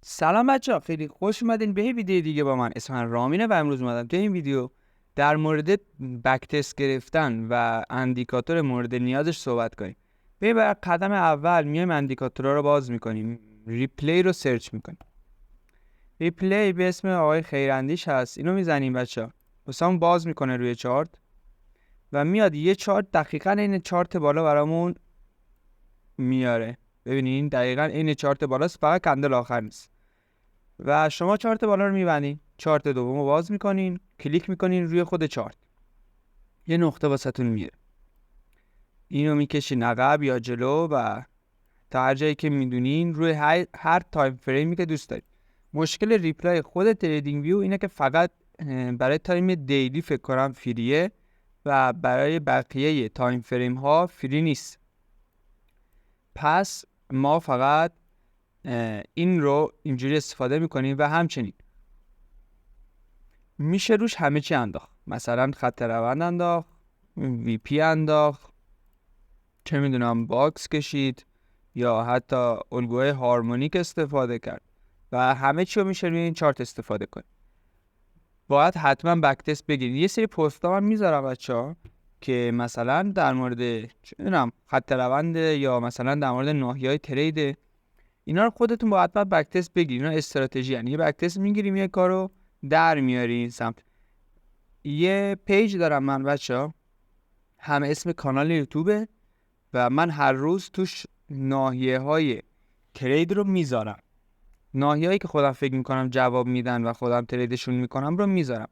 سلام بچه‌ها، خیلی خوش اومدین به ویدیو دیگه با من. اسم من رامینه و امروز اومدم تو این ویدیو در مورد بک تست گرفتن و اندیکاتور مورد نیازش صحبت کنیم. بر قدم اول میایم اندیکاتورها رو باز میکنیم، ریپلی رو سرچ میکنیم. ریپلی به اسم آقای خیراندیش هست، اینو میزنیم بچه‌ها. واسمون باز میکنه روی چارت و میاد یه چارت دقیقاً این چارت بالا برامون میاره. ببینین دقیقاً این چارت بالاست، فقط کندل آخر نیست. و شما چارت بالا رو میبندین، چارت دوم رو باز میکنین، کلیک میکنین روی خود چارت، یه نقطه واسهتون میره، اینو میکشین عقب یا جلو و تا هر جایی که میدونین روی هر تایم فریمی که دوست دارید. مشکل ریپلای خود تریدینگ ویو اینه که فقط برای تایم دیلی فکر کنم فریه و برای بقیه تایم فریم ها فری نیست. پس ما فقط این رو اینجوری استفاده میکنیم و همچنین میشه روش همه چی انداخت، مثلا خط روند انداخت، وی پی انداخت، چه میدونم باکس کشید یا حتی الگوهای هارمونیک استفاده کرد و همه چی رو میشه روی این چارت استفاده کنید. باید حتما بک تست بگیرید. یه سری پست‌ها من میذارم بچه‌ها که مثلا در مورد چه میدونم خط روند یا مثلا در مورد ناحیه‌های ترید، اینا رو خودتون باید بک تست بگیرید. اینا استراتژی ان. یه بک تست میگیریم، یه کارو در میارین سمت. یه پیج دارم من بچه‌ها، هم اسم کانال یوتیوبه و من هر روز توش ناحیه‌های ترید رو میذارم. ناحیه‌هایی که خودم فکر میکنم جواب میدن و خودم تریدشون میکنم رو میذارم.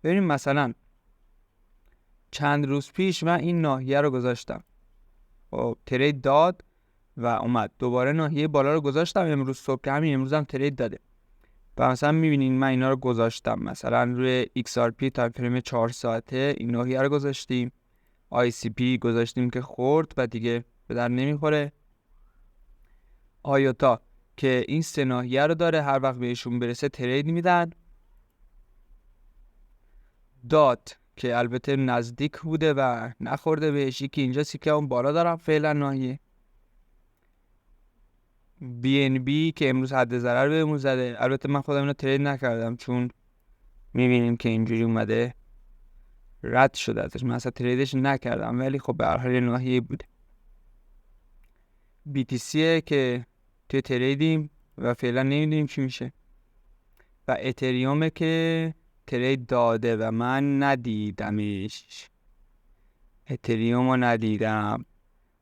ببینیم مثلا چند روز پیش من این ناحیه رو گذاشتم، خب ترید داد و اومد، دوباره ناحیه بالا رو گذاشتم امروز صبح که همین امروز هم ترید داده. و مثلا میبینین من اینا رو گذاشتم، مثلا روی XRP تایم فریم 4 ساعته این ناحیه رو گذاشتیم، ICP گذاشتیم که خورد و دیگه به در نمیخوره، آیوتا که این سه ناحیه رو داره، هر وقت بهشون برسه ترید میدن، دات که البته نزدیک بوده و نخورده بهش، که اینجا که اون بالا دارم فعلا ناحیه، BNB که امروز حد ضرر بهمون زده. البته من خودم اینو ترید نکردم چون میبینیم که اینجوری اومده رد شده ازش، من اصلا تریدش نکردم، ولی خب به هر حال ناحیه بوده. BTC که توی تریدیم و فعلا نمیدونیم چی میشه، و اتریومه که ترید داده و من ندیدمش، اتریومو ندیدم.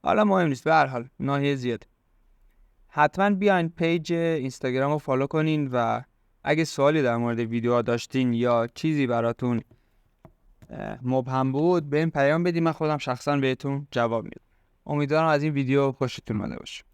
حالا مهم نیست، به هر حال ناحیه زیاد. حتما بیاین پیج اینستاگرام رو فالو کنین و اگه سوالی در مورد ویدیوها داشتین یا چیزی براتون مبهم بود بهم پیام بدین، من خودم شخصا بهتون جواب میدم. امیدوارم از این ویدیو خوشتون اومده باشه.